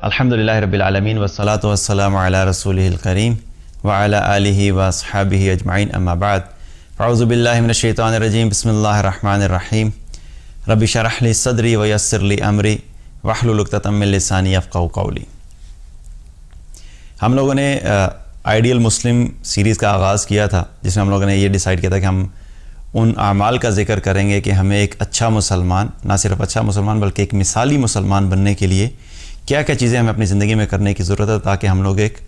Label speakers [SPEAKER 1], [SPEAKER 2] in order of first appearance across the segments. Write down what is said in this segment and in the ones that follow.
[SPEAKER 1] الحمدللہ رب العالمین والصلاة والسلام علی رسولہ الکریم وعلی آلہ واصحابہ اجمعین اما بعد اعوذ باللہ من الشیطان الرجیم بسم اللہ الرحمن الرحیم رب اشرح لی صدری ویسر لی امری واحلل عقدۃ من لسانی یفقہوا قولی۔ ہم لوگوں نے آئیڈیل مسلم سیریز کا آغاز کیا تھا، جس میں ہم لوگوں نے یہ ڈیسائیڈ کیا تھا کہ ہم ان اعمال کا ذکر کریں گے کہ ہمیں ایک اچھا مسلمان، نہ صرف اچھا مسلمان بلکہ ایک مثالی مسلمان بننے کے لیے کیا کیا چیزیں ہمیں اپنی زندگی میں کرنے کی ضرورت ہے تاکہ ہم لوگ ایک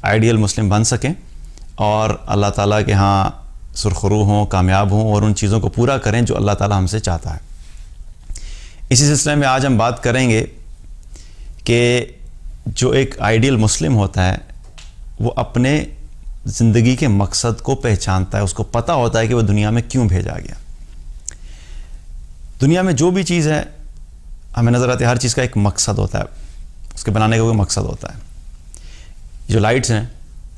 [SPEAKER 1] آئیڈیل مسلم بن سکیں اور اللہ تعالیٰ کے ہاں سرخرو ہوں، کامیاب ہوں اور ان چیزوں کو پورا کریں جو اللہ تعالیٰ ہم سے چاہتا ہے۔ اسی سلسلے میں آج ہم بات کریں گے کہ جو ایک آئیڈیل مسلم ہوتا ہے وہ اپنے زندگی کے مقصد کو پہچانتا ہے، اس کو پتہ ہوتا ہے کہ وہ دنیا میں کیوں بھیجا گیا۔ دنیا میں جو بھی چیز ہے ہمیں نظر آتی ہے، ہر چیز کا ایک مقصد ہوتا ہے، اس کے بنانے کا کوئی مقصد ہوتا ہے۔ جو لائٹس ہیں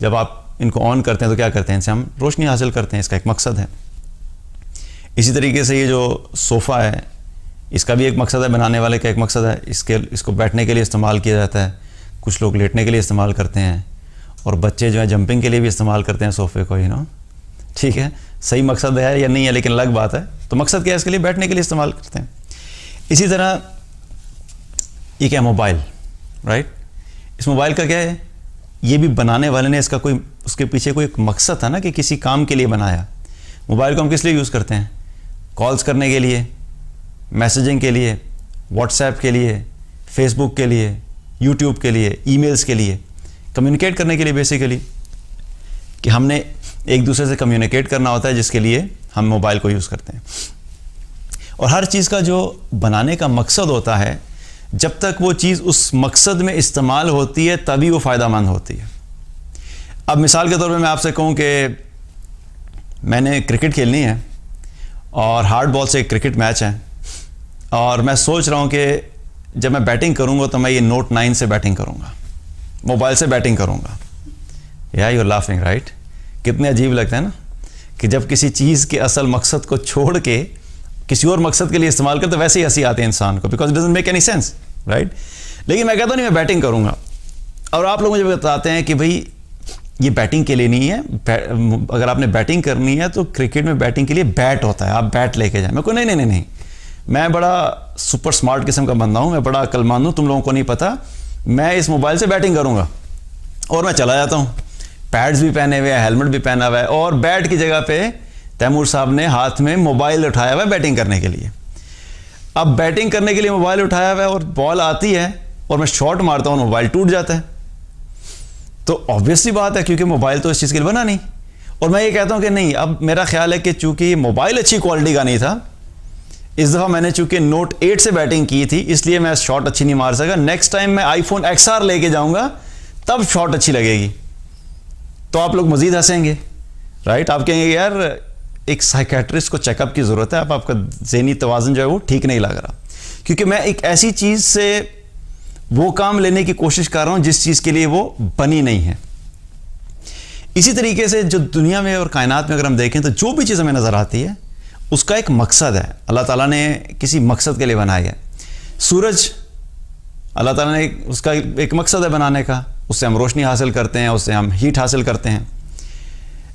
[SPEAKER 1] جب آپ ان کو آن کرتے ہیں تو کیا کرتے ہیں؟ ان سے ہم روشنی حاصل کرتے ہیں، اس کا ایک مقصد ہے۔ اسی طریقے سے یہ جو صوفہ ہے اس کا بھی ایک مقصد ہے، بنانے والے کا ایک مقصد ہے، اس کو بیٹھنے کے لیے استعمال کیا جاتا ہے، کچھ لوگ لیٹنے کے لیے استعمال کرتے ہیں اور بچے جو ہیں جمپنگ کے لیے بھی استعمال کرتے ہیں صوفے کو، ٹھیک ہے، صحیح مقصد ہے یا نہیں ہے لیکن الگ بات ہے۔ تو مقصد کیا ہے؟ اس کے لیے بیٹھنے کے لیے استعمال کرتے ہیں۔ اسی طرح یہ کیا ہے؟ Mobile, right? اس موبائل کا کیا ہے؟ یہ بھی بنانے والے نے اس کے پیچھے کوئی ایک مقصد تھا نا، کہ کسی کام کے لیے بنایا۔ موبائل کو ہم کس لیے یوز کرتے ہیں؟ کالز کرنے کے لیے، میسیجنگ کے لیے، واٹس ایپ کے لیے، فیس بک کے لیے، یوٹیوب کے لیے، ای میلز کے لیے، کمیونیکیٹ کرنے کے لیے بیسیکلی، کہ ہم نے ایک دوسرے سے کمیونیکیٹ کرنا ہوتا ہے جس کے لیے ہم موبائل کو یوز کرتے ہیں۔ اور ہر چیز کا جو بنانے کا مقصد ہوتا ہے، جب تک وہ چیز اس مقصد میں استعمال ہوتی ہے تبھی وہ فائدہ مند ہوتی ہے۔ اب مثال کے طور پہ میں آپ سے کہوں کہ میں نے کرکٹ کھیلنی ہے اور ہارڈ بال سے ایک کرکٹ میچ ہے، اور میں سوچ رہا ہوں کہ جب میں بیٹنگ کروں گا تو میں یہ نوٹ 9 سے بیٹنگ کروں گا، موبائل سے بیٹنگ کروں گا۔ You are laughing, right? کتنے عجیب لگتا ہے نا کہ جب کسی چیز کے اصل مقصد کو چھوڑ کے کسی اور مقصد کے لیے استعمال کرتے تو ویسے ہی ہنسی آتے ہیں انسان کو، because it doesn't make any sense, right? لیکن میں کہتا ہوں نہیں، میں بیٹنگ کروں گا، اور آپ لوگ مجھے بتاتے ہیں کہ بھائی یہ بیٹنگ کے لیے نہیں ہے، اگر آپ نے بیٹنگ کرنی ہے تو کرکٹ میں بیٹنگ کے لیے بیٹ ہوتا ہے، آپ بیٹ لے کے جائیں۔ میں کو نہیں، میں بڑا سپر سمارٹ قسم کا بندہ ہوں، میں بڑا عقل مند ہوں، تم لوگوں کو نہیں پتا، میں اس موبائل سے بیٹنگ کروں گا اور میں چلا جاتا ہوں، پیڈز بھی پہنے ہوئے ہیں، ہیلمٹ بھی پہنا ہوا ہے، اور بیٹ کی جگہ پہ تیمور صاحب نے ہاتھ میں موبائل اٹھایا ہوا ہے بیٹنگ کرنے کے لیے۔ اب بیٹنگ کرنے کے لیے موبائل اٹھایا ہوا ہے اور بال آتی ہے اور میں شاٹ مارتا ہوں، موبائل ٹوٹ جاتا ہے، تو obviously بات ہے کیونکہ موبائل تو اس چیز کے لیے بنا نہیں۔ اور میں یہ کہتا ہوں کہ نہیں، اب میرا خیال ہے کہ چونکہ موبائل اچھی کوالٹی کا نہیں تھا، اس دفعہ میں نے چونکہ نوٹ 8 سے بیٹنگ کی تھی اس لیے میں شاٹ اچھی نہیں مار سکا، نیکسٹ ٹائم میں آئی فون XR لے کے جاؤں گا تب شاٹ اچھی لگے گی۔ تو آپ لوگ مزید ہنسیں گے، رائٹ؟ آپ کہیں گے یار ایک سائیکیٹرسٹ کو چیک اپ کی ضرورت ہے، آپ کا ذہنی توازن جو ہے وہ ٹھیک نہیں لگ رہا، کیونکہ میں ایک ایسی چیز سے وہ کام لینے کی کوشش کر رہا ہوں جس چیز کے لیے وہ بنی نہیں ہے۔ اسی طریقے سے جو دنیا میں اور کائنات میں اگر ہم دیکھیں تو جو بھی چیز ہمیں نظر آتی ہے اس کا ایک مقصد ہے، اللہ تعالیٰ نے کسی مقصد کے لیے بنایا ہے۔ سورج اللہ تعالیٰ نے اس کا ایک مقصد ہے بنانے کا، اس سے ہم روشنی حاصل کرتے ہیں، اس سے ہم ہیٹ حاصل کرتے ہیں۔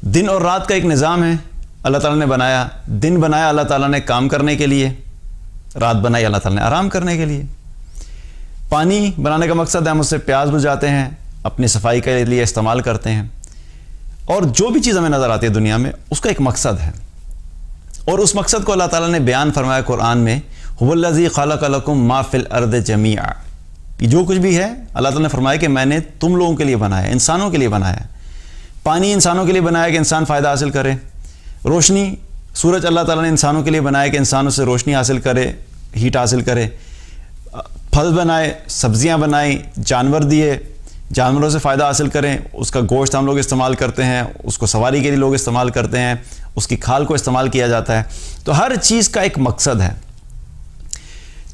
[SPEAKER 1] دن اور رات کا ایک نظام ہے، اللہ تعالیٰ نے بنایا، دن بنایا اللہ تعالیٰ نے کام کرنے کے لیے، رات بنائی اللہ تعالیٰ نے آرام کرنے کے لیے۔ پانی بنانے کا مقصد ہے ہم اس سے پیاس بجھاتے ہیں، اپنی صفائی کے لیے استعمال کرتے ہیں، اور جو بھی چیز ہمیں نظر آتی ہے دنیا میں اس کا ایک مقصد ہے، اور اس مقصد کو اللہ تعالیٰ نے بیان فرمایا قرآن میں، هُوَ الَّذِي خَلَقَ لَكُم مَا فِي الْأَرْضِ جَمِيعًا۔ جو کچھ بھی ہے اللہ تعالیٰ نے فرمایا کہ میں نے تم لوگوں کے لیے بنایا، انسانوں کے لیے بنایا۔ پانی انسانوں کے لیے بنایا کہ انسان فائدہ حاصل کرے، روشنی سورج اللہ تعالیٰ نے انسانوں کے لیے بنایا کہ انسان اس سے روشنی حاصل کرے، ہیٹ حاصل کرے، پھل بنائے، سبزیاں بنائیں، جانور دیے، جانوروں سے فائدہ حاصل کریں، اس کا گوشت ہم لوگ استعمال کرتے ہیں، اس کو سواری کے لیے لوگ استعمال کرتے ہیں، اس کی کھال کو استعمال کیا جاتا ہے۔ تو ہر چیز کا ایک مقصد ہے۔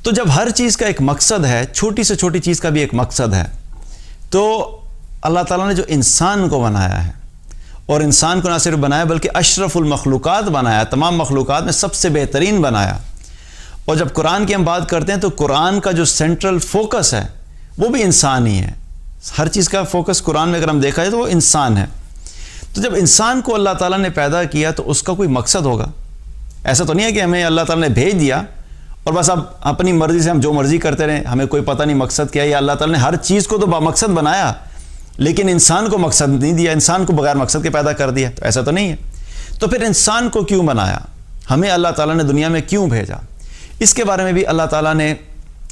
[SPEAKER 1] تو جب ہر چیز کا ایک مقصد ہے، چھوٹی سے چھوٹی چیز کا بھی ایک مقصد ہے، تو اللہ تعالیٰ نے جو انسان کو بنایا ہے، اور انسان کو نہ صرف بنایا بلکہ اشرف المخلوقات بنایا، تمام مخلوقات میں سب سے بہترین بنایا، اور جب قرآن کی ہم بات کرتے ہیں تو قرآن کا جو سینٹرل فوکس ہے وہ بھی انسان ہی ہے. ہر چیز کا فوکس قرآن میں اگر ہم دیکھا جائے تو وہ انسان ہے. تو جب انسان کو اللہ تعالیٰ نے پیدا کیا تو اس کا کوئی مقصد ہوگا. ایسا تو نہیں ہے کہ ہمیں اللہ تعالیٰ نے بھیج دیا اور بس اب اپنی مرضی سے ہم جو مرضی کرتے رہیں, ہمیں کوئی پتہ نہیں مقصد کیا ہے. یا اللہ تعالیٰ نے ہر چیز کو تو بامقصد بنایا لیکن انسان کو مقصد نہیں دیا, انسان کو بغیر مقصد کے پیدا کر دیا. تو ایسا تو نہیں ہے. تو پھر انسان کو کیوں بنایا, ہمیں اللہ تعالیٰ نے دنیا میں کیوں بھیجا, اس کے بارے میں بھی اللہ تعالیٰ نے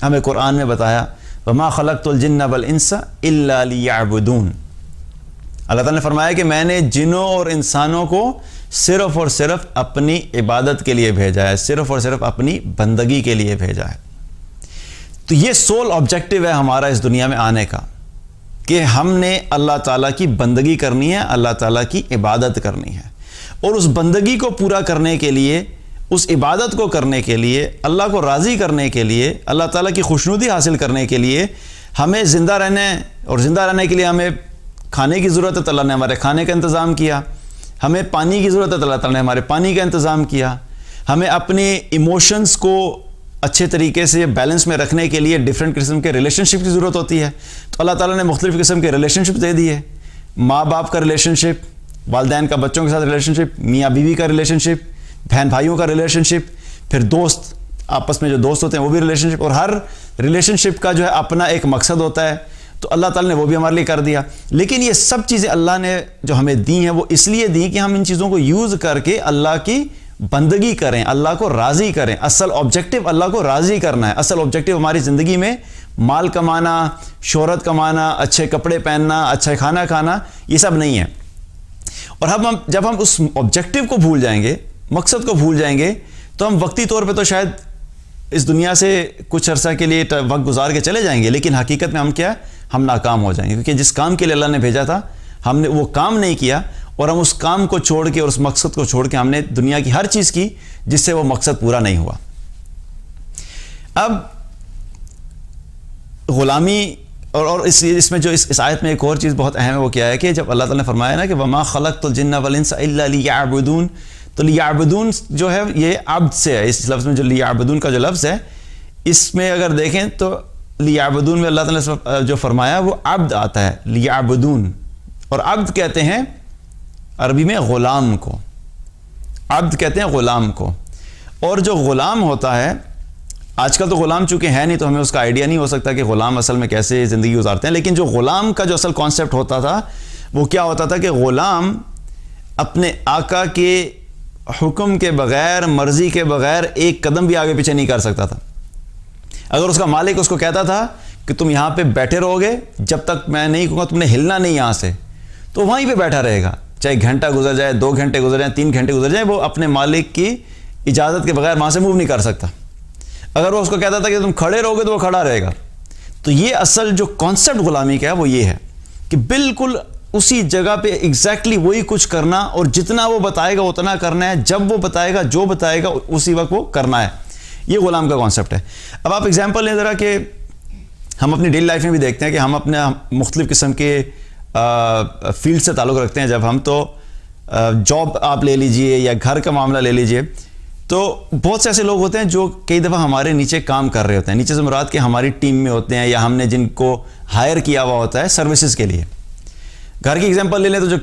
[SPEAKER 1] ہمیں قرآن میں بتایا. وَمَا خَلَقْتُ الْجِنَّ وَالْإِنسَ إِلَّا لِيَعْبُدُونَ. اللہ تعالیٰ نے فرمایا کہ میں نے جنوں اور انسانوں کو صرف اور صرف اپنی عبادت کے لیے بھیجا ہے, صرف اور صرف اپنی بندگی کے لیے بھیجا ہے. تو یہ سول آبجیکٹو ہے ہمارا اس دنیا میں آنے کا کہ ہم نے اللہ تعالیٰ کی بندگی کرنی ہے, اللہ تعالیٰ کی عبادت کرنی ہے. اور اس بندگی کو پورا کرنے کے لیے, اس عبادت کو کرنے کے لیے, اللہ کو راضی کرنے کے لیے, اللہ تعالیٰ کی خوشنودی حاصل کرنے کے لیے ہمیں زندہ رہنے, اور زندہ رہنے کے لیے ہمیں کھانے کی ضرورت ہے تو اللہ نے ہمارے کھانے کا انتظام کیا. ہمیں پانی کی ضرورت ہے تو اللہ تعالیٰ نے ہمارے پانی کا انتظام کیا. ہمیں اپنے ایموشنز کو اچھے طریقے سے بیلنس میں رکھنے کے لیے ڈیفرنٹ قسم کے ریلیشن شپ کی ضرورت ہوتی ہے, تو اللہ تعالیٰ نے مختلف قسم کے ریلیشن شپ دے دیے. ماں باپ کا ریلیشن شپ, والدین کا بچوں کے ساتھ ریلیشن شپ, میاں بیوی کا ریلیشن شپ, بہن بھائیوں کا ریلیشن شپ, پھر دوست, آپس میں جو دوست ہوتے ہیں وہ بھی ریلیشن شپ. اور ہر ریلیشن شپ کا جو ہے اپنا ایک مقصد ہوتا ہے, تو اللہ تعالیٰ نے وہ بھی ہمارے لیے کر دیا. لیکن یہ سب چیزیں اللہ نے جو ہمیں دی ہیں وہ اس لیے دی کہ ہم ان چیزوں کو یوز کر کے اللہ کی بندگی کریں, اللہ کو راضی کریں. اصل آبجیکٹو اللہ کو راضی کرنا ہے. اصل آبجیکٹو ہماری زندگی میں مال کمانا, شہرت کمانا, اچھے کپڑے پہننا, اچھا کھانا کھانا, یہ سب نہیں ہے. اور جب ہم اس آبجیکٹو کو بھول جائیں گے, مقصد کو بھول جائیں گے, تو ہم وقتی طور پہ تو شاید اس دنیا سے کچھ عرصہ کے لیے وقت گزار کے چلے جائیں گے, لیکن حقیقت میں ہم کیا, ہم ناکام ہو جائیں گے. کیونکہ جس کام کے لیے اللہ نے بھیجا تھا ہم نے وہ کام نہیں کیا, اور ہم اس کام کو چھوڑ کے اور اس مقصد کو چھوڑ کے ہم نے دنیا کی ہر چیز کی جس سے وہ مقصد پورا نہیں ہوا. اب غلامی اور اس میں جو اس آیت میں ایک اور چیز بہت اہم ہے, وہ کیا ہے کہ جب اللہ تعالیٰ نے فرمایا نا کہ وَمَا خَلَقْتُ الْجِنَّ وَالْإِنسَ إِلَّا لِيَعْبُدُونَ, تو لیعبدون جو ہے یہ عبد سے ہے. اس لفظ میں جو لیعبدون کا جو لفظ ہے, اس میں اگر دیکھیں تو لیعبدون میں اللہ تعالیٰ نے جو فرمایا وہ عبد آتا ہے, لیعبدون. اور عبد کہتے ہیں عربی میں غلام کو, عبد کہتے ہیں غلام کو. اور جو غلام ہوتا ہے, آج کل تو غلام چونکہ ہے نہیں تو ہمیں اس کا آئیڈیا نہیں ہو سکتا کہ غلام اصل میں کیسے زندگی گزارتے ہیں, لیکن جو غلام کا جو اصل کانسیپٹ ہوتا تھا وہ کیا ہوتا تھا کہ غلام اپنے آقا کے حکم کے بغیر, مرضی کے بغیر ایک قدم بھی آگے پیچھے نہیں کر سکتا تھا. اگر اس کا مالک اس کو کہتا تھا کہ تم یہاں پہ بیٹھے رہو گے جب تک میں نہیں کہوں گا تم نے ہلنا نہیں یہاں سے, تو وہیں پہ بیٹھا رہے گا, چاہے گھنٹہ گزر جائے, 2 گھنٹے گزر جائیں, 3 گھنٹے گزر جائیں, وہ اپنے مالک کی اجازت کے بغیر وہاں سے موو نہیں کر سکتا. اگر وہ اس کو کہتا تھا کہ تم کھڑے رہو گے تو وہ کھڑا رہے گا. تو یہ اصل جو کانسیپٹ غلامی کا ہے وہ یہ ہے کہ بالکل اسی جگہ پہ ایگزیکٹلی وہی کچھ کرنا, اور جتنا وہ بتائے گا اتنا کرنا ہے, جب وہ بتائے گا جو بتائے گا اسی وقت وہ کرنا ہے. یہ غلام کا کانسیپٹ ہے. اب آپ ایگزامپل لیں ذرا کہ ہم اپنی ڈیلی لائف میں بھی دیکھتے ہیں کہ ہم اپنے مختلف قسم کے فیلڈ سے تعلق رکھتے ہیں. جب ہم تو جاب آپ لے لیجئے یا گھر کا معاملہ لے لیجئے, تو بہت سے ایسے لوگ ہوتے ہیں جو کئی دفعہ ہمارے نیچے کام کر رہے ہوتے ہیں. نیچے سے مراد کہ ہماری ٹیم میں ہوتے ہیں یا ہم نے جن کو ہائر کیا ہوا ہوتا ہے سروسز کے لیے. گھر کی ایگزامپل لے لیں تو جو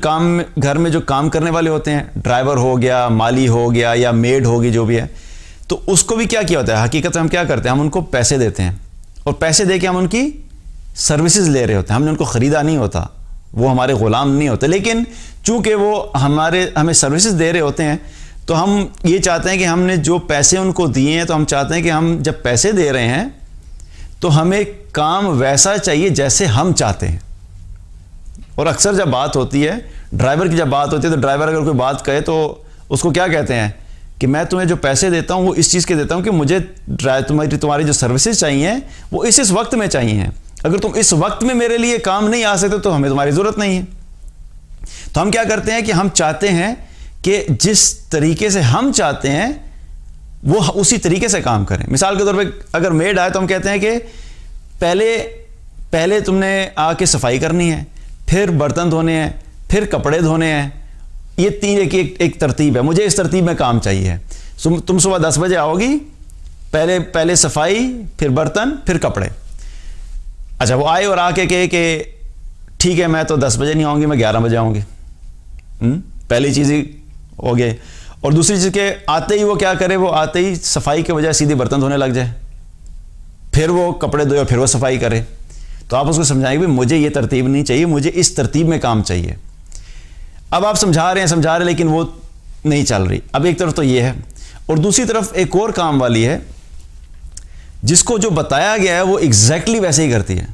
[SPEAKER 1] گھر میں جو کام کرنے والے ہوتے ہیں, ڈرائیور ہو گیا, مالی ہو گیا یا میڈ ہوگی جو بھی ہے, تو اس کو بھی کیا ہوتا ہے, حقیقت میں ہم کیا کرتے ہیں, ہم ان کو پیسے دیتے ہیں, اور پیسے دے کے ہم ان کی سروسز لے رہے ہوتے ہیں. ہم نے ان کو خریدا نہیں ہوتا, وہ ہمارے غلام نہیں ہوتے, لیکن چونکہ وہ ہمیں سروسز دے رہے ہوتے ہیں تو ہم یہ چاہتے ہیں کہ ہم نے جو پیسے ان کو دیے ہیں تو ہم چاہتے ہیں کہ ہم جب پیسے دے رہے ہیں تو ہمیں کام ویسا چاہیے جیسے ہم چاہتے ہیں. اور اکثر جب بات ہوتی ہے ڈرائیور کی, جب بات ہوتی ہے تو ڈرائیور اگر کوئی بات کہے تو اس کو کیا کہتے ہیں کہ میں تمہیں جو پیسے دیتا ہوں وہ اس چیز کے دیتا ہوں کہ مجھے تمہاری جو سروسز چاہیے وہ اس وقت میں چاہیے ہیں. اگر تم اس وقت میں میرے لیے کام نہیں آ سکتے تو ہمیں تمہاری ضرورت نہیں ہے. تو ہم کیا کرتے ہیں کہ ہم چاہتے ہیں کہ جس طریقے سے ہم چاہتے ہیں وہ اسی طریقے سے کام کریں. مثال کے طور پہ اگر میڈ آئے تو ہم کہتے ہیں کہ پہلے تم نے آ کے صفائی کرنی ہے, پھر برتن دھونے ہیں, پھر کپڑے دھونے ہیں. یہ 3 ایک ترتیب ہے, مجھے اس ترتیب میں کام چاہیے. تم صبح 10 بجے آؤ گی, پہلے صفائی، پھر برتن، پھر کپڑے. اچھا وہ آئے اور آ کے کہے کہ ٹھیک ہے میں تو 10 بجے نہیں آؤں گی، میں 11 بجے آؤں گی. پہلی چیز ہی ہو گئے. اور دوسری چیز کہ آتے ہی وہ کیا کرے، وہ آتے ہی صفائی کے بجائے سیدھے برتن دھونے لگ جائے، پھر وہ کپڑے دھوئے اور پھر وہ صفائی کرے. تو آپ اس کو سمجھائیں گے مجھے یہ ترتیب نہیں چاہیے، مجھے اس ترتیب میں کام چاہیے. اب آپ سمجھا رہے ہیں لیکن وہ نہیں چل رہی. اب ایک طرف تو یہ ہے، اور دوسری طرف ایک اور کام والی ہے جس کو جو بتایا گیا ہے وہ ایگزیکٹلی ویسے ہی کرتی ہے.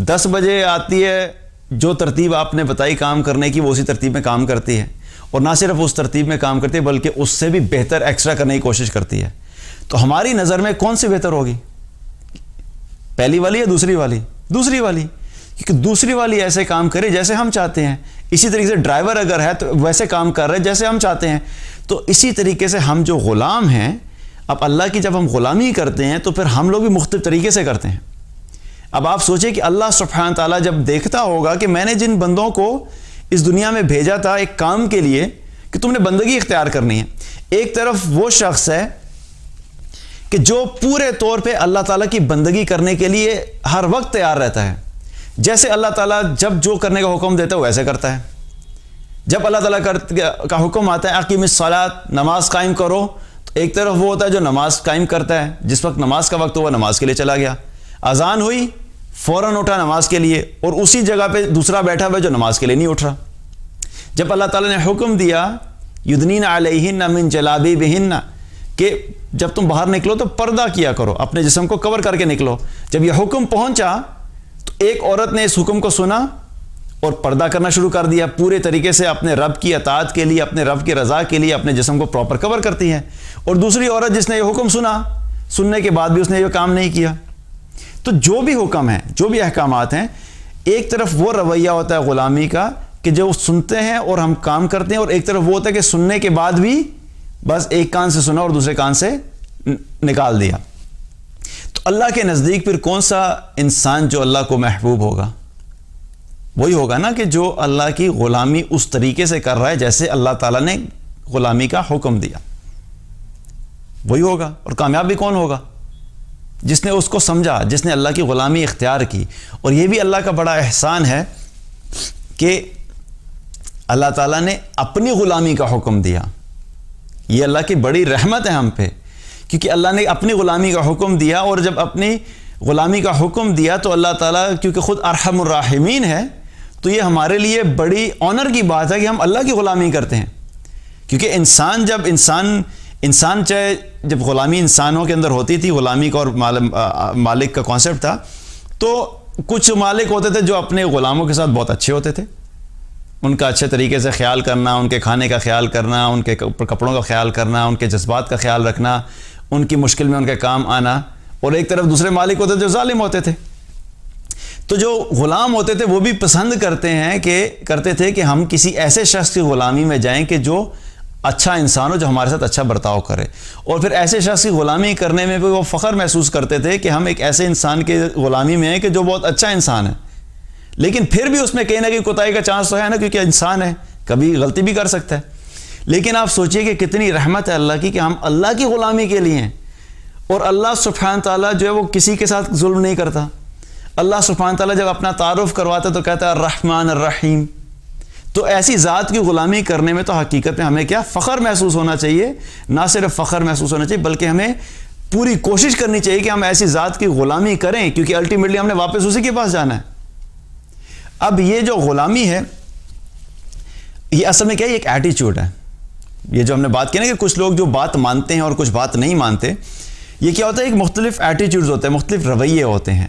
[SPEAKER 1] 10 بجے آتی ہے، جو ترتیب آپ نے بتائی کام کرنے کی وہ اسی ترتیب میں کام کرتی ہے، اور نہ صرف اس ترتیب میں کام کرتی ہے بلکہ اس سے بھی بہتر ایکسٹرا کرنے کی کوشش کرتی ہے. تو ہماری نظر میں کون سی بہتر ہوگی، پہلی والی یا دوسری والی؟ دوسری والی، کیونکہ دوسری والی ایسے کام کرے جیسے ہم چاہتے ہیں. اسی طریقے سے ڈرائیور اگر ہے تو ویسے کام کر رہے ہیں جیسے ہم چاہتے ہیں. تو اسی طریقے سے ہم جو غلام ہیں، اب اللہ کی جب ہم غلامی کرتے ہیں تو پھر ہم لوگ بھی مختلف طریقے سے کرتے ہیں. اب آپ سوچیں کہ اللہ سبحانہ تعالیٰ جب دیکھتا ہوگا کہ میں نے جن بندوں کو اس دنیا میں بھیجا تھا ایک کام کے لیے کہ تم نے بندگی اختیار کرنی ہے، ایک طرف وہ شخص ہے کہ جو پورے طور پہ اللہ تعالیٰ کی بندگی کرنے کے لیے ہر وقت تیار رہتا ہے، جیسے اللہ تعالیٰ جب جو کرنے کا حکم دیتا ہے وہ ویسے کرتا ہے. جب اللہ تعالیٰ کا حکم آتا ہے اقیم الصلاۃ، نماز قائم کرو، تو ایک طرف وہ ہوتا ہے جو نماز قائم کرتا ہے، جس وقت نماز کا وقت ہوا نماز کے لیے چلا گیا، اذان ہوئی فوراً اٹھا نماز کے لیے، اور اسی جگہ پہ دوسرا بیٹھا ہوا جو نماز کے لیے نہیں اٹھ رہا. جب اللہ تعالیٰ نے حکم دیا یدنین علیہن من جلابیبہن کہ جب تم باہر نکلو تو پردہ کیا کرو، اپنے جسم کو کور کر کے نکلو، جب یہ حکم پہنچا تو ایک عورت نے اس حکم کو سنا اور پردہ کرنا شروع کر دیا، پورے طریقے سے اپنے رب کی اطاعت کے لیے، اپنے رب کی رضا کے لیے اپنے جسم کو پراپر کور کرتی ہے. اور دوسری عورت جس نے یہ حکم سنا، سننے کے بعد بھی اس نے یہ کام نہیں کیا. تو جو بھی حکم ہیں، جو بھی احکامات ہیں، ایک طرف وہ رویہ ہوتا ہے غلامی کا کہ جو سنتے ہیں اور ہم کام کرتے ہیں، اور ایک طرف وہ ہوتا ہے کہ سننے کے بعد بھی بس ایک کان سے سنا اور دوسرے کان سے نکال دیا. تو اللہ کے نزدیک پھر کون سا انسان جو اللہ کو محبوب ہوگا؟ وہی ہوگا نا کہ جو اللہ کی غلامی اس طریقے سے کر رہا ہے جیسے اللہ تعالیٰ نے غلامی کا حکم دیا، وہی ہوگا. اور کامیاب بھی کون ہوگا؟ جس نے اس کو سمجھا، جس نے اللہ کی غلامی اختیار کی. اور یہ بھی اللہ کا بڑا احسان ہے کہ اللہ تعالیٰ نے اپنی غلامی کا حکم دیا. یہ اللہ کی بڑی رحمت ہے ہم پہ، کیونکہ اللہ نے اپنی غلامی کا حکم دیا، اور جب اپنی غلامی کا حکم دیا تو اللہ تعالیٰ کیونکہ خود ارحم الراحمین ہے، تو یہ ہمارے لیے بڑی آنر کی بات ہے کہ ہم اللہ کی غلامی کرتے ہیں. کیونکہ انسان چاہے جب غلامی انسانوں کے اندر ہوتی تھی، غلامی کا اور مالک کا کانسیپٹ تھا، تو کچھ مالک ہوتے تھے جو اپنے غلاموں کے ساتھ بہت اچھے ہوتے تھے، ان کا اچھے طریقے سے خیال کرنا، ان کے کھانے کا خیال کرنا، ان کے کپڑوں کا خیال کرنا، ان کے جذبات کا خیال رکھنا، ان کی مشکل میں ان کے کام آنا. اور ایک طرف دوسرے مالک ہوتے تھے جو ظالم ہوتے تھے. تو جو غلام ہوتے تھے وہ بھی پسند کرتے تھے کہ ہم کسی ایسے شخص کی غلامی میں جائیں کہ جو اچھا انسان ہو، جو ہمارے ساتھ اچھا برتاؤ کرے. اور پھر ایسے شخص کی غلامی کرنے میں بھی وہ فخر محسوس کرتے تھے کہ ہم ایک ایسے انسان کے غلامی میں ہیں کہ جو بہت اچھا انسان ہے. لیکن پھر بھی اس میں کہیں نہ کہیں کوتاہی کا چانس تو ہے نا، کیونکہ انسان ہے، کبھی غلطی بھی کر سکتا ہے. لیکن آپ سوچئے کہ کتنی رحمت ہے اللہ کی کہ ہم اللہ کی غلامی کے لیے ہیں. اور اللہ سبحانہ تعالیٰ جو ہے وہ کسی کے ساتھ ظلم نہیں کرتا. اللہ سبحانہ تعالیٰ جب اپنا تعارف کرواتا تو کہتا ہے الرحمن الرحیم. تو ایسی ذات کی غلامی کرنے میں تو حقیقت میں ہمیں کیا فخر محسوس ہونا چاہیے. نہ صرف فخر محسوس ہونا چاہیے بلکہ ہمیں پوری کوشش کرنی چاہیے کہ ہم ایسی ذات کی غلامی کریں، کیونکہ الٹیمیٹلی ہم نے واپس اسی کے پاس جانا ہے. اب یہ جو غلامی ہے یہ اصل میں کیا ہے؟ ایک ایٹیچیوڈ ہے. یہ جو ہم نے بات کی نا کہ کچھ لوگ جو بات مانتے ہیں اور کچھ بات نہیں مانتے، یہ کیا ہوتا ہے؟ ایک مختلف ایٹیچیوڈز ہوتے ہیں، مختلف رویے ہوتے ہیں.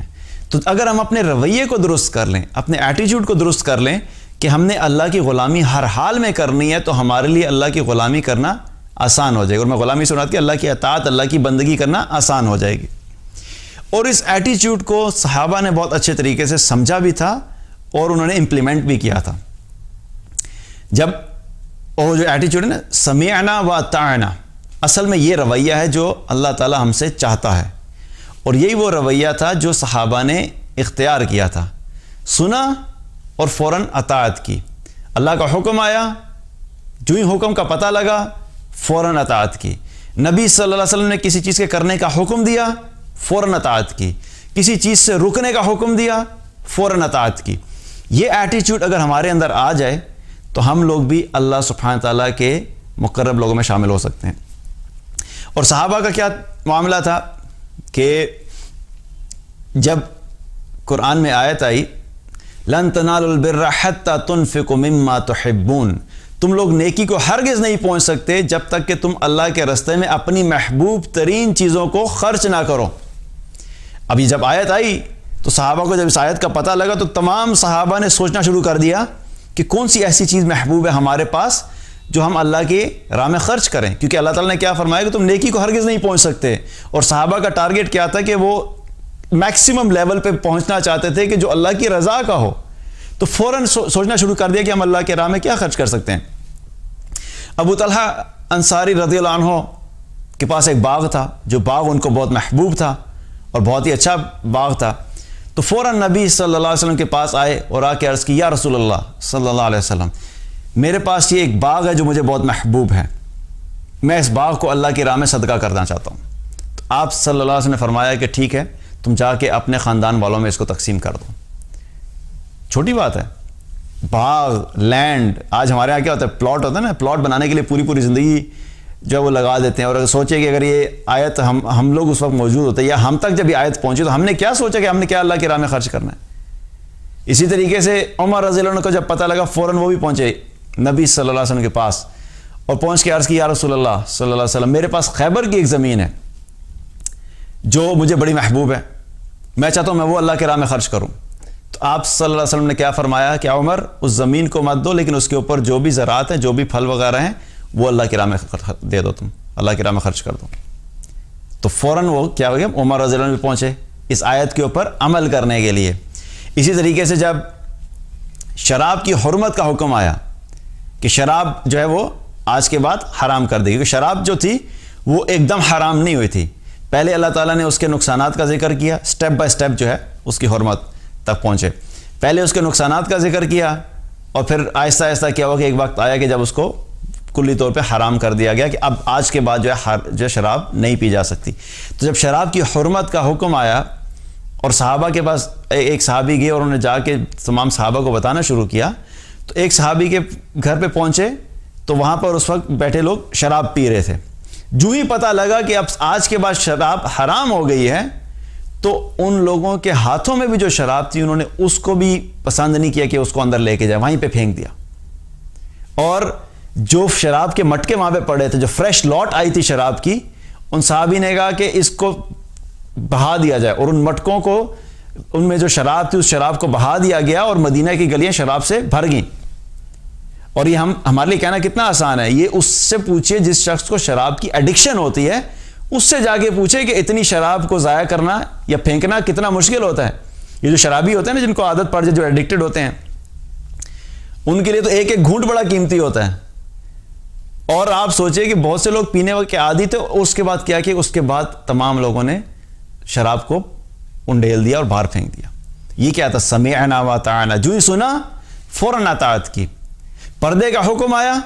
[SPEAKER 1] تو اگر ہم اپنے رویے کو درست کر لیں، اپنے ایٹیچیوڈ کو درست کر لیں کہ ہم نے اللہ کی غلامی ہر حال میں کرنی ہے، تو ہمارے لیے اللہ کی غلامی کرنا آسان ہو جائے گا. اور میں غلامی سے مراد کہ اللہ کی اطاعت، اللہ کی بندگی کرنا آسان ہو جائے گی. اور اس ایٹیچیوڈ کو صحابہ نے بہت اچھے طریقے سے سمجھا بھی تھا اور انہوں نے امپلیمنٹ بھی کیا تھا. جب وہ جو ایٹیچیوڈ ہے نا سمعنا و اطعنا، اصل میں یہ رویہ ہے جو اللہ تعالی ہم سے چاہتا ہے. اور یہی وہ رویہ تھا جو صحابہ نے اختیار کیا تھا. سنا اور فوراً اطاعت کی. اللہ کا حکم آیا، جو ہی حکم کا پتہ لگا فوراً اطاعت کی. نبی صلی اللہ علیہ وسلم نے کسی چیز کے کرنے کا حکم دیا، فوراً اطاعت کی، کسی چیز سے رکنے کا حکم دیا، فوراً اطاعت کی۔ یہ ایٹیچیوڈ اگر ہمارے اندر آ جائے تو ہم لوگ بھی اللہ سبحانہ تعالیٰ کے مقرب لوگوں میں شامل ہو سکتے ہیں۔ اور صحابہ کا کیا معاملہ تھا کہ جب قرآن میں آیت آئی لن تنالوا البر حتى تنفقوا مما تحبون، تم لوگ نیکی کو ہرگز نہیں پہنچ سکتے جب تک کہ تم اللہ کے راستے میں اپنی محبوب ترین چیزوں کو خرچ نہ کرو۔ ابھی جب آیت آئی تو صحابہ کو جب اس آیت کا پتہ لگا تو تمام صحابہ نے سوچنا شروع کر دیا کہ کون سی ایسی چیز محبوب ہے ہمارے پاس جو ہم اللہ کی راہ میں خرچ کریں، کیونکہ اللہ تعالیٰ نے کیا فرمایا کہ تم نیکی کو ہرگز نہیں پہنچ سکتے، اور صحابہ کا ٹارگٹ کیا تھا کہ وہ میکسیمم لیول پہ پہنچنا چاہتے تھے کہ جو اللہ کی رضا کا ہو، تو فوراً سوچنا شروع کر دیا کہ ہم اللہ کی راہ میں کیا خرچ کر سکتے ہیں۔ ابو طلحہ انصاری رضی اللہ عنہ کے پاس ایک باغ تھا، جو باغ ان کو بہت محبوب تھا اور بہت ہی اچھا باغ تھا، تو فوراً نبی صلی اللہ علیہ وسلم کے پاس آئے اور آ کے عرض کی یا رسول اللہ صلی اللہ علیہ وسلم، میرے پاس یہ ایک باغ ہے جو مجھے بہت محبوب ہے، میں اس باغ کو اللہ کی راہ میں صدقہ کرنا چاہتا ہوں۔ تو آپ صلی اللہ علیہ وسلم نے فرمایا کہ ٹھیک ہے، تم جا کے اپنے خاندان والوں میں اس کو تقسیم کر دو۔ چھوٹی بات ہے، باغ، لینڈ، آج ہمارے یہاں کیا ہوتا ہے، پلاٹ ہوتا ہے نا، پلاٹ بنانے کے لیے پوری زندگی جو ہے وہ لگا دیتے ہیں، اور اگر سوچے کہ اگر یہ آیت ہم لوگ اس وقت موجود ہوتے یا ہم تک جب یہ آیت پہنچی تو ہم نے کیا سوچا کہ ہم نے کیا اللہ کی راہ میں خرچ کرنا ہے۔ اسی طریقے سے عمر رضی اللہ عنہ کو جب پتہ لگا فوراً وہ بھی پہنچے نبی صلی اللہ علیہ وسلم کے پاس اور پہنچ کے عرض کی یا رسول اللہ صلی اللہ علیہ وسلم، میرے پاس خیبر کی ایک زمین ہے جو مجھے بڑی محبوب ہے، میں چاہتا ہوں میں وہ اللہ کی راہ میں خرچ کروں۔ تو آپ صلی اللہ علیہ وسلم نے کیا فرمایا کہ عمر اس زمین کو مت دو، لیکن اس کے اوپر جو بھی زراعت ہیں، جو بھی پھل وغیرہ ہیں، وہ اللہ کی راہ میں دے دو، تم اللہ کی راہ میں خرچ کر دو۔ تو فوراً وہ کیا ہو گیا، عمر رضی اللہ عنہ بھی پہنچے اس آیت کے اوپر عمل کرنے کے لیے۔ اسی طریقے سے جب شراب کی حرمت کا حکم آیا کہ شراب جو ہے وہ آج کے بعد حرام کر دی، کیونکہ شراب جو تھی وہ ایک دم حرام نہیں ہوئی تھی، پہلے اللہ تعالیٰ نے اس کے نقصانات کا ذکر کیا، سٹیپ بائی سٹیپ جو ہے اس کی حرمت تک پہنچے، پہلے اس کے نقصانات کا ذکر کیا اور پھر آہستہ آہستہ کیا ہوا کہ ایک وقت آیا کہ جب اس کو کلی طور پہ حرام کر دیا گیا کہ اب آج کے بعد جو ہے شراب نہیں پی جا سکتی۔ تو جب شراب کی حرمت کا حکم آیا اور صحابہ کے پاس ایک صحابی گئے اور انہوں نے جا کے تمام صحابہ کو بتانا شروع کیا، تو ایک صحابی کے گھر پہ پہنچے تو وہاں پر اس وقت بیٹھے لوگ شراب پی رہے تھے۔ جو ہی پتہ لگا کہ اب آج کے بعد شراب حرام ہو گئی ہے تو ان لوگوں کے ہاتھوں میں بھی جو شراب تھی انہوں نے اس کو بھی پسند نہیں کیا کہ اس کو اندر لے کے جائے، وہیں پہ پھینک دیا، اور جو شراب کے مٹکے وہاں پہ پڑے تھے، جو فریش لاٹ آئی تھی شراب کی، ان صحابی نے کہا کہ اس کو بہا دیا جائے، اور ان مٹکوں کو، ان میں جو شراب تھی اس شراب کو بہا دیا گیا اور مدینہ کی گلیاں شراب سے بھر گئیں۔ اور یہ ہمارے لیے کہنا کتنا آسان ہے، یہ اس سے پوچھے جس شخص کو شراب کی ایڈکشن ہوتی ہے، اس سے جا کے پوچھے کہ اتنی شراب کو ضائع کرنا یا پھینکنا کتنا مشکل ہوتا ہے۔ یہ جو شرابی ہوتے ہیں نا، جن کو عادت پڑ جائے، جو ایڈکٹڈ ہوتے ہیں، ان کے لیے تو ایک ایک گھونٹ بڑا قیمتی ہوتا ہے، اور آپ سوچیں کہ بہت سے لوگ پینے کے عادی تھے، اس کے بعد کیا کہ اس کے بعد تمام لوگوں نے شراب کو انڈیل دیا اور باہر پھینک دیا۔ یہ کیا تھا، سمعنا واطعنا، جو ہی سنا فوراً اطاعت کی۔ پردے کا حکم آیا،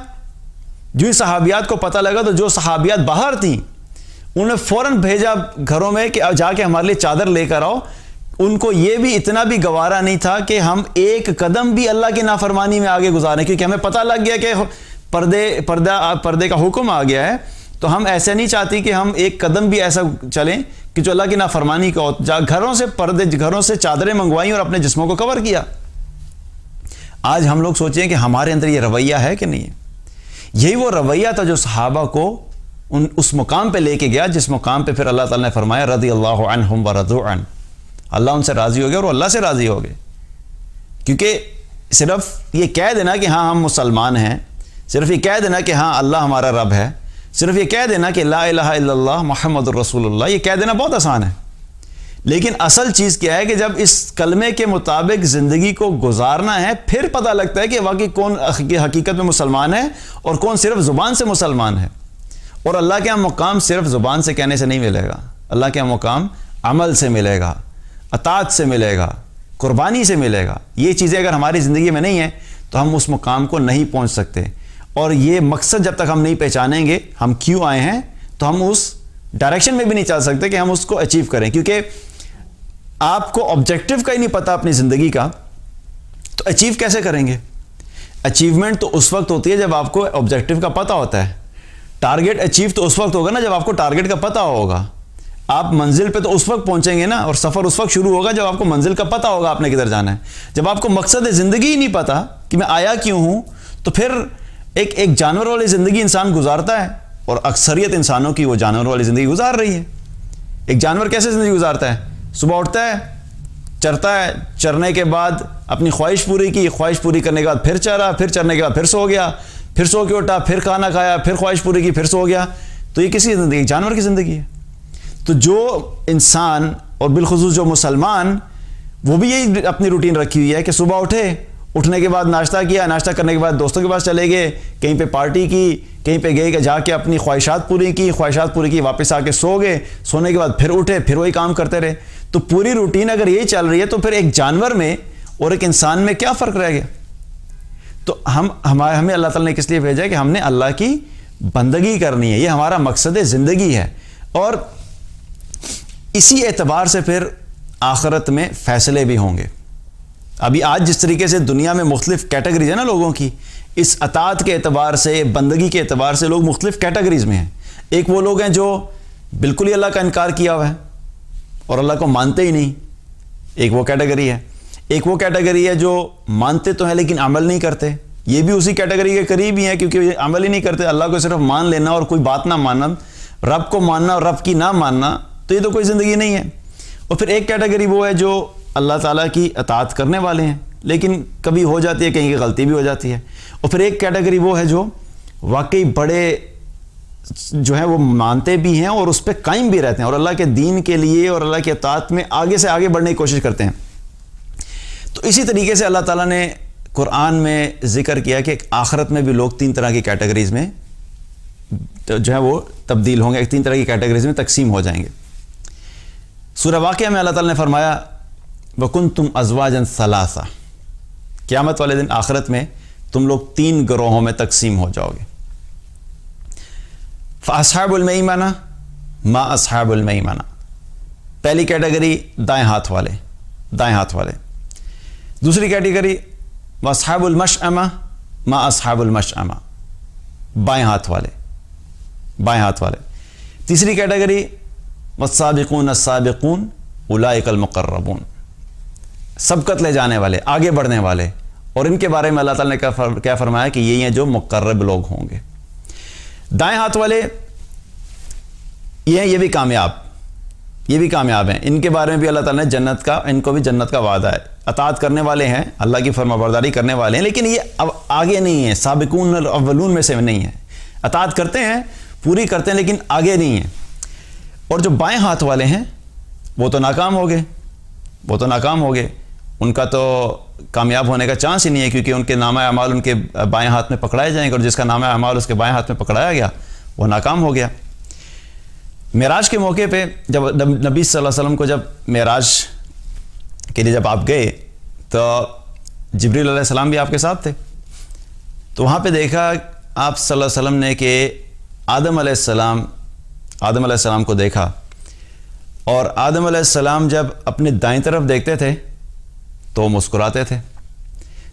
[SPEAKER 1] جو ہی صحابیات کو پتہ لگا تو جو صحابیات باہر تھیں انہوں نے فوراً بھیجا گھروں میں کہ جا کے ہمارے لیے چادر لے کر آؤ۔ ان کو یہ بھی اتنا بھی گوارا نہیں تھا کہ ہم ایک قدم بھی اللہ کی نافرمانی میں آگے گزاریں، کیونکہ ہمیں پتہ لگ گیا کہ پردے کا حکم آ گیا ہے، تو ہم ایسے نہیں چاہتی کہ ہم ایک قدم بھی ایسا چلیں کہ جو اللہ کی نافرمانی کا ہو۔ گھروں سے چادریں منگوائیں اور اپنے جسموں کو کور کیا۔ آج ہم لوگ سوچیں کہ ہمارے اندر یہ رویہ ہے کہ نہیں ہے۔ یہی وہ رویہ تھا جو صحابہ کو اس مقام پہ لے کے گیا جس مقام پہ پھر اللہ تعالیٰ نے فرمایا رضی اللہ عنہم ورضوا عنہ، اللہ ان سے راضی ہو گیا اور وہ اللہ سے راضی ہو گئے۔ کیونکہ صرف یہ کہہ دینا کہ ہاں ہم مسلمان ہیں، صرف یہ کہہ دینا کہ ہاں اللہ ہمارا رب ہے، صرف یہ کہہ دینا کہ لا الہ الا اللہ محمد الرسول اللہ، یہ کہہ دینا بہت آسان ہے، لیکن اصل چیز کیا ہے کہ جب اس کلمے کے مطابق زندگی کو گزارنا ہے پھر پتہ لگتا ہے کہ واقعی کون حقیقت میں مسلمان ہے اور کون صرف زبان سے مسلمان ہے۔ اور اللہ کے مقام صرف زبان سے کہنے سے نہیں ملے گا، اللہ کے مقام عمل سے ملے گا، اطاعت سے ملے گا، قربانی سے ملے گا۔ یہ چیزیں اگر ہماری زندگی میں نہیں ہیں تو ہم اس مقام کو نہیں پہنچ سکتے، اور یہ مقصد جب تک ہم نہیں پہچانیں گے ہم کیوں آئے ہیں تو ہم اس ڈائریکشن میں بھی نہیں چل سکتے کہ ہم اس کو اچیو کریں، کیونکہ آپ کو آبجیکٹو کا ہی نہیں پتا اپنی زندگی کا، تو اچیو کیسے کریں گے؟ اچیومنٹ تو اس وقت ہوتی ہے جب آپ کو آبجیکٹو کا پتہ ہوتا ہے، ٹارگیٹ اچیو تو اس وقت ہوگا نا جب آپ کو ٹارگیٹ کا پتہ ہوگا. آپ منزل پہ تو اس وقت پہنچیں گے نا، اور سفر اس وقت شروع ہوگا جب آپ کو منزل کا پتہ ہوگا آپ نے کدھر جانا ہے. جب آپ کو مقصد زندگی ہی نہیں پتا کہ میں آیا کیوں ہوں، تو پھر ایک جانور والی زندگی انسان گزارتا ہے، اور اکثریت انسانوں کی وہ جانور والی زندگی گزار رہی ہے. ایک جانور کیسے زندگی گزارتا ہے؟ صبح اٹھتا ہے، چرتا ہے، چرنے کے بعد اپنی خواہش پوری کی، خواہش پوری کرنے کے بعد پھر چرا، پھر چرنے کے بعد پھر سو گیا، پھر سو کے اٹھا، پھر کھانا کھایا، پھر خواہش پوری کی، پھر سو گیا. تو یہ کسی زندگی؟ جانور کی زندگی ہے. تو جو انسان اور بالخصوص جو مسلمان، وہ بھی یہی اپنی روٹین رکھی ہوئی ہے کہ صبح اٹھنے کے بعد ناشتہ کیا، ناشتہ کرنے کے بعد دوستوں کے پاس چلے گئے، کہیں پہ پارٹی کی، کہیں پہ گئے کہ جا کے اپنی خواہشات پوری کی، خواہشات پوری کی، واپس آ کے سو گئے، سونے کے بعد پھر اٹھے، پھر وہی کام کرتے رہے. تو پوری روٹین اگر یہی چل رہی ہے تو پھر ایک جانور میں اور ایک انسان میں کیا فرق رہ گیا؟ تو ہمیں اللہ تعالیٰ نے کس لیے بھیجا ہے کہ ہم نے اللہ کی بندگی کرنی ہے، یہ ہمارا مقصد زندگی ہے. اور اسی اعتبار سے پھر آخرت میں فیصلے بھی ہوں گے. ابھی آج جس طریقے سے دنیا میں مختلف کیٹیگریز ہیں نا لوگوں کی، اس اطاعت کے اعتبار سے، بندگی کے اعتبار سے لوگ مختلف کیٹیگریز میں ہیں. ایک وہ لوگ ہیں جو بالکل ہی اللہ کا انکار کیا ہوا ہے اور اللہ کو مانتے ہی نہیں، ایک وہ کیٹیگری ہے. ایک وہ کیٹیگری ہے جو مانتے تو ہیں لیکن عمل نہیں کرتے، یہ بھی اسی کیٹیگری کے قریب ہی ہیں کیونکہ یہ عمل ہی نہیں کرتے. اللہ کو صرف مان لینا اور کوئی بات نہ ماننا، رب کو ماننا اور رب کی نہ ماننا، تو یہ تو کوئی زندگی نہیں ہے. اور پھر ایک کیٹیگری وہ ہے جو اللہ تعالیٰ کی اطاعت کرنے والے ہیں لیکن کبھی ہو جاتی ہے، کہیں کی غلطی بھی ہو جاتی ہے. اور پھر ایک کیٹیگری وہ ہے جو واقعی بڑے جو ہیں وہ مانتے بھی ہیں اور اس پہ قائم بھی رہتے ہیں اور اللہ کے دین کے لیے اور اللہ کی اطاعت میں آگے سے آگے بڑھنے کی کوشش کرتے ہیں. تو اسی طریقے سے اللہ تعالیٰ نے قرآن میں ذکر کیا کہ آخرت میں بھی لوگ 3 طرح کی کیٹیگریز میں جو ہے وہ تبدیل ہوں گے، 3 طرح کی کیٹیگریز میں تقسیم ہو جائیں گے. سورہ واقعہ میں اللہ تعالیٰ نے فرمایا وَكُنْتُمْ أَزْوَاجًا ثَلَاثًا، قیامت والے دن آخرت میں تم لوگ 3 گروہوں میں تقسیم ہو جاؤ گے. فَأَصْحَابُ الْمَيْمَنَةِ مَا أَصْحَابُ الْمَيْمَنَةِ، پہلی کیٹیگری دائیں ہاتھ والے. دوسری کیٹیگری وَأَصْحَابُ الْمَشْأَمَةِ مَا أَصْحَابُ الْمَشْأَمَةِ، بائیں ہاتھ والے. تیسری کیٹیگری وَالسَّابِقُونَ السَّابِقُونَ أُولَئِكَ الْمُقَرَّبُونَ، سبقت لے جانے والے، آگے بڑھنے والے. اور ان کے بارے میں اللہ تعالیٰ نے کیا فرمایا کہ یہ ہیں جو مقرب لوگ ہوں گے. دائیں ہاتھ والے یہ بھی کامیاب ہیں. ان کے بارے میں بھی اللہ تعالیٰ نے ان کو بھی جنت کا وعدہ ہے. اطاعت کرنے والے ہیں، اللہ کی فرما برداری کرنے والے ہیں، لیکن یہ اب آگے نہیں ہیں، سابقون الاولون میں سے نہیں ہیں. اطاعت کرتے ہیں، پوری کرتے ہیں، لیکن آگے نہیں ہیں. اور جو بائیں ہاتھ والے ہیں وہ تو ناکام ہو گئے. ان کا تو کامیاب ہونے کا چانس ہی نہیں ہے، کیونکہ ان کے نامہ اعمال ان کے بائیں ہاتھ میں پکڑائے جائیں گے، اور جس کا نامہ اعمال اس کے بائیں ہاتھ میں پکڑایا گیا وہ ناکام ہو گیا. معراج کے موقع پہ جب نبی صلی اللہ علیہ وسلم کو جب معراج کے لیے جب آپ گئے تو جبریل علیہ السلام بھی آپ کے ساتھ تھے. تو وہاں پہ دیکھا آپ صلی اللہ علیہ وسلم نے کہ آدم علیہ السلام کو دیکھا، اور آدم علیہ السلام جب اپنے دائیں طرف دیکھتے تھے تو وہ مسکراتے تھے،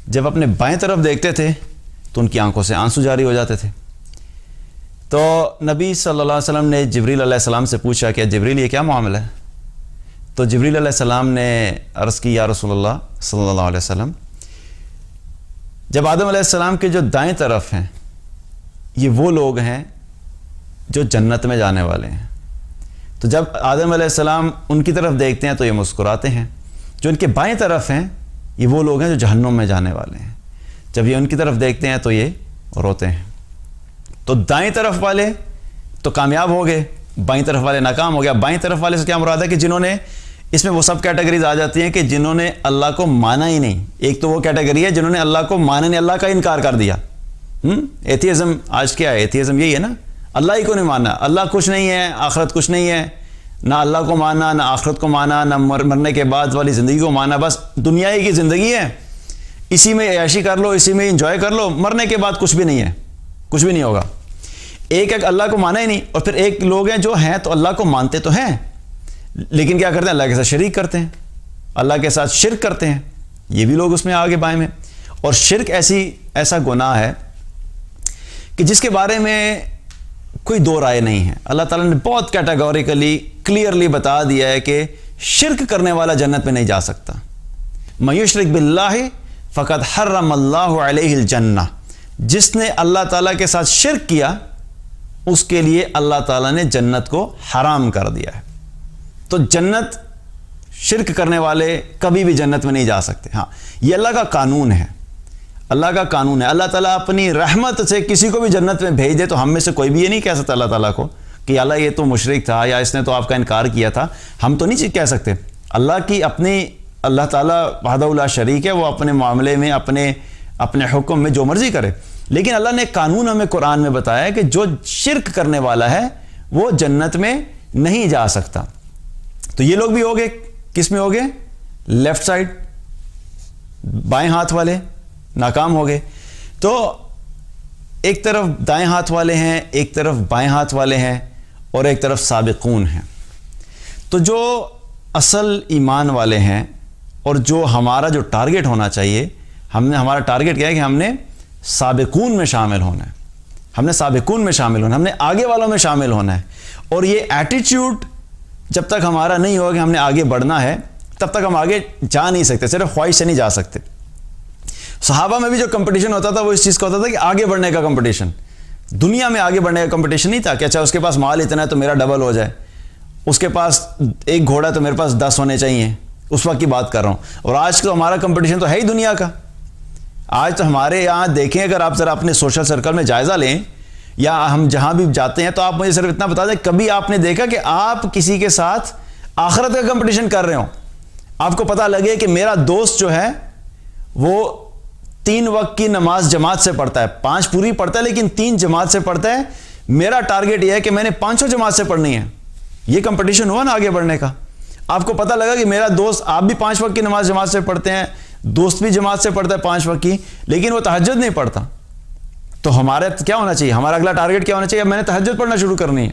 [SPEAKER 1] جب اپنے بائیں طرف دیکھتے تھے تو ان کی آنکھوں سے آنسو جاری ہو جاتے تھے. تو نبی صلی اللہ علیہ وسلم نے جبریل علیہ السلام سے پوچھا کہ جبریل یہ کیا معاملہ ہے؟ تو جبریل علیہ السلام نے عرض کی یا رسول اللہ صلی اللہ علیہ وسلم، جب آدم علیہ السلام کے جو دائیں طرف ہیں یہ وہ لوگ ہیں جو جنت میں جانے والے ہیں. تو جب آدم علیہ السلام ان کی طرف دیکھتے ہیں تو یہ مسکراتے ہیں. جو ان کے بائیں طرف ہیں یہ وہ لوگ ہیں جو جہنم میں جانے والے ہیں. جب یہ ان کی طرف دیکھتے ہیں تو یہ روتے ہیں. تو دائیں طرف والے تو کامیاب ہو گئے، بائیں طرف والے ناکام ہو گیا. بائیں طرف والے سے کیا مراد ہے کہ جنہوں نے، اس میں وہ سب کیٹیگریز آ جاتی ہیں کہ جنہوں نے اللہ کو مانا ہی نہیں. ایک تو وہ کیٹیگری ہے جنہوں نے اللہ کو مانا نہیں، اللہ کا انکار کر دیا. ایتھیزم آج کیا ہے؟ ایتھیزم یہی ہے نا، اللہ ہی کو نہیں ماننا، اللہ کچھ نہیں ہے، آخرت کچھ نہیں ہے، نہ اللہ کو مانا، نہ آخرت کو مانا، نہ مرنے کے بعد والی زندگی کو مانا. بس دنیا ہی کی زندگی ہے، اسی میں عیاشی کر لو، اسی میں انجوائے کر لو، مرنے کے بعد کچھ بھی نہیں ہے، کچھ بھی نہیں ہوگا. ایک اللہ کو مانا ہی نہیں، اور پھر ایک لوگ ہیں جو ہیں تو اللہ کو مانتے تو ہیں لیکن کیا کرتے ہیں؟ اللہ کے ساتھ شریک کرتے ہیں، اللہ کے ساتھ شرک کرتے ہیں. یہ بھی لوگ اس میں آگے بائیں میں. اور شرک ایسا گناہ ہے کہ جس کے بارے میں کوئی دو رائے نہیں ہے. اللہ تعالیٰ نے بہت کیٹاگوریکلی کلیئرلی بتا دیا ہے کہ شرک کرنے والا جنت میں نہیں جا سکتا. من یشرک باللہ فقد حرم اللہ علیہ الجنہ. جس نے اللہ تعالیٰ کے ساتھ شرک کیا اس کے لیے اللہ تعالیٰ نے جنت کو حرام کر دیا ہے. تو جنت، شرک کرنے والے کبھی بھی جنت میں نہیں جا سکتے. ہاں، یہ اللہ کا قانون ہے، اللہ کا قانون ہے. اللہ تعالیٰ اپنی رحمت سے کسی کو بھی جنت میں بھیج دے تو ہم میں سے کوئی بھی یہ نہیں کہہ سکتا اللہ تعالیٰ کو کہ اللہ یہ تو مشرک تھا یا اس نے تو آپ کا انکار کیا تھا. ہم تو نہیں کہہ سکتے. اللہ تعالیٰ وحدہ لا شریک ہے، وہ اپنے معاملے میں اپنے حکم میں جو مرضی کرے. لیکن اللہ نے قانون ہمیں قرآن میں بتایا ہے کہ جو شرک کرنے والا ہے وہ جنت میں نہیں جا سکتا. تو یہ لوگ بھی ہو گئے، کس میں ہو گئے؟ لیفٹ سائڈ، بائیں ہاتھ والے ناکام ہو گئے. تو ایک طرف دائیں ہاتھ والے ہیں، ایک طرف بائیں ہاتھ والے ہیں، اور ایک طرف سابقون ہیں. تو جو اصل ایمان والے ہیں اور جو ہمارا جو ٹارگٹ ہونا چاہیے، ہمارا ٹارگٹ کیا ہے کہ ہم نے سابقون میں شامل ہونا ہے. ہم نے سابقون میں شامل ہونا ہے، ہم نے آگے والوں میں شامل ہونا ہے. اور یہ ایٹیٹیوڈ جب تک ہمارا نہیں ہوگا کہ ہم نے آگے بڑھنا ہے تب تک ہم آگے جا نہیں سکتے. صرف خواہش سے نہیں جا سکتے. صحابہ میں بھی جو کمپٹیشن ہوتا تھا وہ اس چیز کا ہوتا تھا کہ آگے بڑھنے کا کمپٹیشن. دنیا میں آگے بڑھنے کا کمپٹیشن نہیں تھا کہ اچھا اس کے پاس مال اتنا ہے تو میرا ڈبل ہو جائے، اس کے پاس ایک گھوڑا تو میرے پاس 10 ہونے چاہیے. اس وقت کی بات کر رہا ہوں. اور آج تو ہمارا کمپٹیشن تو ہے ہی دنیا کا. آج تو ہمارے یہاں دیکھیں، اگر آپ ذرا اپنے سوشل سرکل میں جائزہ لیں یا ہم جہاں بھی جاتے ہیں تو آپ مجھے صرف اتنا بتا دیں کبھی آپ نے دیکھا کہ آپ کسی کے ساتھ آخرت کا کمپٹیشن کر رہے ہوں؟ آپ کو پتہ لگے کہ میرا دوست جو ہے وہ 3 وقت کی نماز جماعت سے پڑھتا ہے، 5 پوری پڑھتا ہے لیکن 3 جماعت سے پڑھتا ہے. میرا ٹارگٹ یہ ہے کہ میں نے 5 جماعت سے پڑھنی ہے. یہ کمپٹیشن ہوا نا آگے بڑھنے کا. آپ کو پتہ لگا کہ میرا دوست، آپ بھی 5 وقت کی نماز جماعت سے پڑھتے ہیں، دوست بھی جماعت سے پڑھتا ہے 5 وقت کی، لیکن وہ تہجد نہیں پڑھتا. تو ہمارا کیا ہونا چاہیے؟ ہمارا اگلا ٹارگٹ کیا ہونا چاہیے؟ میں نے تہجد پڑھنا شروع کرنی ہے.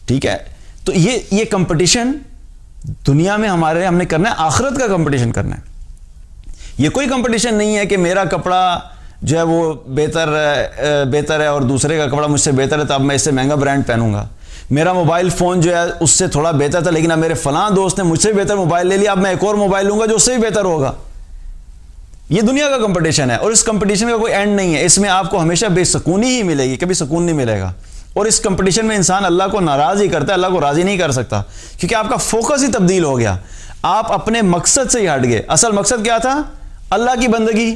[SPEAKER 1] ٹھیک ہے. تو یہ کمپٹیشن دنیا میں ہم نے کرنا ہے، آخرت کا کمپٹیشن کرنا ہے. یہ کوئی کمپٹیشن نہیں ہے کہ میرا کپڑا جو ہے وہ بہتر ہے اور دوسرے کا کپڑا مجھ سے بہتر ہے تو اب میں اس سے مہنگا برانڈ پہنوں گا. میرا موبائل فون جو ہے اس سے تھوڑا بہتر تھا لیکن اب میرے فلاں دوست نے مجھ سے بہتر موبائل لے لیا، اب میں ایک اور موبائل لوں گا جو اس سے بھی بہتر ہوگا. یہ دنیا کا کمپٹیشن ہے اور اس کمپٹیشن کا کوئی اینڈ نہیں ہے. اس میں آپ کو ہمیشہ بے سکونی ہی ملے گی، کبھی سکون نہیں ملے گا. اور اس کمپٹیشن میں انسان اللہ کو ناراض ہی کرتا ہے، اللہ کو راضی نہیں کر سکتا کیونکہ آپ کا فوکس ہی تبدیل ہو گیا. آپ اپنے مقصد سے ہی ہٹ گئے. اصل مقصد کیا تھا؟ اللہ کی بندگی.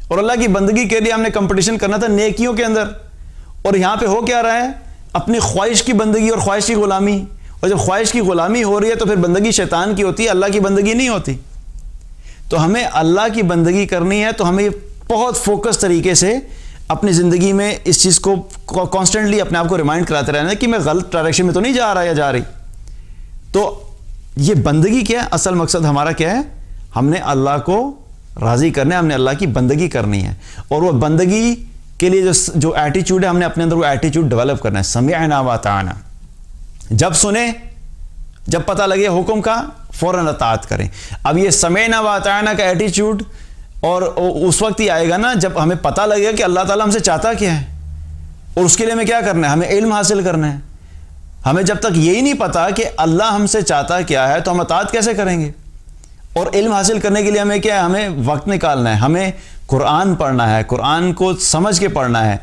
[SPEAKER 1] اور اللہ کی بندگی کے لیے ہم نے کمپٹیشن کرنا تھا نیکیوں کے اندر. اور یہاں پہ ہو کیا رہا ہے؟ اپنی خواہش کی بندگی اور خواہش کی غلامی. اور جب خواہش کی غلامی ہو رہی ہے تو پھر بندگی شیطان کی ہوتی ہے، اللہ کی بندگی نہیں ہوتی. تو ہمیں اللہ کی بندگی کرنی ہے تو ہمیں بہت فوکس طریقے سے اپنی زندگی میں اس چیز کو کانسٹنٹلی اپنے آپ کو ریمائنڈ کراتے رہنا کہ میں غلط ڈائریکشن میں تو نہیں جا رہا یا جا رہی. تو یہ بندگی کیا ہے؟ اصل مقصد ہمارا کیا ہے؟ ہم نے اللہ کو راضی کرنا ہے، ہم نے اللہ کی بندگی کرنی ہے. اور وہ بندگی کے لیے جو ایٹیچیوڈ ہے ہم نے اپنے اندر وہ ایٹیچیوڈ ڈیولپ کرنا ہے. سمعنا واطعنا. جب سنیں، جب پتہ لگے حکم کا فوراً اطاعت کریں. اب یہ سمعنا واطعنا کا ایٹیچیوڈ اور اس وقت ہی آئے گا نا جب ہمیں پتہ لگے گا کہ اللہ تعالیٰ ہم سے چاہتا کیا ہے اور اس کے لیے ہمیں کیا کرنا ہے. ہمیں علم حاصل کرنا ہے. ہمیں جب تک یہی نہیں پتا کہ اللہ ہم سے چاہتا کیا ہے تو ہم اطاعت کیسے کریں گے. اور علم حاصل کرنے کے لیے ہمیں کیا ہے؟ ہمیں وقت نکالنا ہے. ہمیں قرآن پڑھنا ہے، قرآن کو سمجھ کے پڑھنا ہے،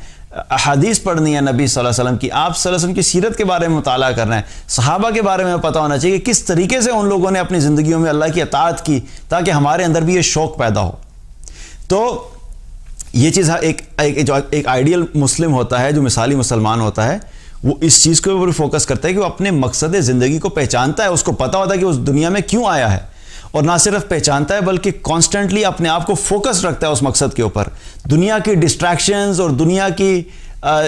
[SPEAKER 1] احادیث پڑھنی ہے نبی صلی اللہ علیہ وسلم کی، آپ صلی اللہ علیہ وسلم کی سیرت کے بارے میں مطالعہ کرنا ہے، صحابہ کے بارے میں پتہ ہونا چاہیے کہ کس طریقے سے ان لوگوں نے اپنی زندگیوں میں اللہ کی اطاعت کی تاکہ ہمارے اندر بھی یہ شوق پیدا ہو. تو یہ چیز ایک آئیڈیل مسلم ہوتا ہے جو مثالی مسلمان ہوتا ہے، وہ اس چیز کے اوپر فوکس کرتا ہے کہ وہ اپنے مقصد زندگی کو پہچانتا ہے، اس کو پتہ ہوتا ہے کہ اس دنیا میں کیوں آیا ہے. اور نہ صرف پہچانتا ہے بلکہ کانسٹنٹلی اپنے آپ کو فوکس رکھتا ہے اس مقصد کے اوپر. دنیا کی ڈسٹریکشنز اور دنیا کی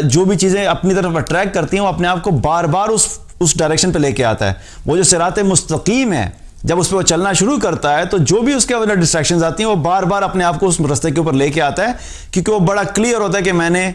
[SPEAKER 1] جو بھی چیزیں اپنی طرف اٹریکٹ کرتی ہیں وہ اپنے آپ کو بار بار اس ڈائریکشن پہ لے کے آتا ہے. وہ جو صراط مستقیم ہے جب اس پہ وہ چلنا شروع کرتا ہے تو جو بھی اس کے اندر ڈسٹریکشنز آتی ہیں وہ بار بار اپنے آپ کو اس راستے کے اوپر لے کے آتا ہے کیونکہ وہ بڑا کلیئر ہوتا ہے کہ میں نے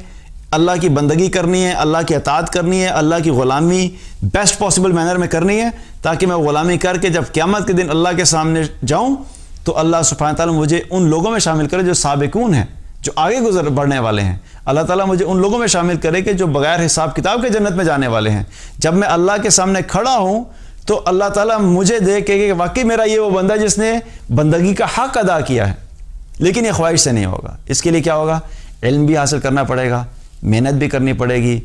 [SPEAKER 1] اللہ کی بندگی کرنی ہے، اللہ کی اطاعت کرنی ہے، اللہ کی غلامی بیسٹ پاسبل مینر میں کرنی ہے، تاکہ میں غلامی کر کے جب قیامت کے دن اللہ کے سامنے جاؤں تو اللہ سبحانہ تعالیٰ مجھے ان لوگوں میں شامل کرے جو سابقون ہیں، جو آگے بڑھنے والے ہیں۔ اللہ تعالیٰ مجھے ان لوگوں میں شامل کرے کہ جو بغیر حساب کتاب کے جنت میں جانے والے ہیں۔ جب میں اللہ کے سامنے کھڑا ہوں تو اللہ تعالیٰ مجھے دیکھے کہ واقعی میرا یہ وہ بندہ جس نے بندگی کا حق ادا کیا ہے، لیکن یہ خواہش سے نہیں ہوگا۔ اس کے لیے کیا ہوگا؟ علم بھی حاصل کرنا پڑے گا، محنت بھی کرنی پڑے گی،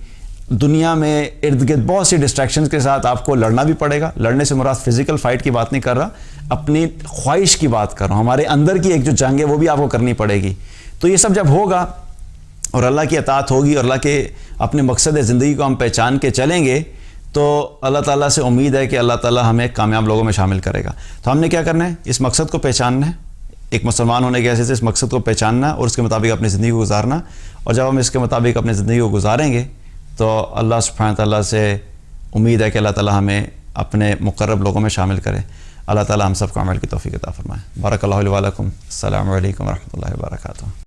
[SPEAKER 1] دنیا میں ارد گرد بہت سی ڈسٹریکشنز کے ساتھ آپ کو لڑنا بھی پڑے گا۔ لڑنے سے مراد فزیکل فائٹ کی بات نہیں کر رہا، اپنی خواہش کی بات کر رہا ہوں۔ ہمارے اندر کی ایک جو جنگ ہے وہ بھی آپ کو کرنی پڑے گی۔ تو یہ سب جب ہوگا اور اللہ کی اطاعت ہوگی اور اللہ کے اپنے مقصد زندگی کو ہم پہچان کے چلیں گے تو اللہ تعالیٰ سے امید ہے کہ اللہ تعالیٰ ہمیں کامیاب لوگوں میں شامل کرے گا۔ تو ہم نے کیا کرنا ہے؟ اس مقصد کو پہچاننا ہے، ایک مسلمان ہونے کے حیثیت سے اس مقصد کو پہچاننا اور اس کے مطابق اپنی زندگی کو گزارنا، اور جب ہم اس کے مطابق اپنی زندگی کو گزاریں گے تو اللہ سبحانہ تعالیٰ سے امید ہے کہ اللہ تعالیٰ ہمیں اپنے مقرب لوگوں میں شامل کرے۔ اللہ تعالیٰ ہم سب کو عمل کی توفیق عطا فرمائے۔ بارک اللہ علیہ ولکم۔ السلام علیکم ورحمۃ اللہ وبرکاتہ۔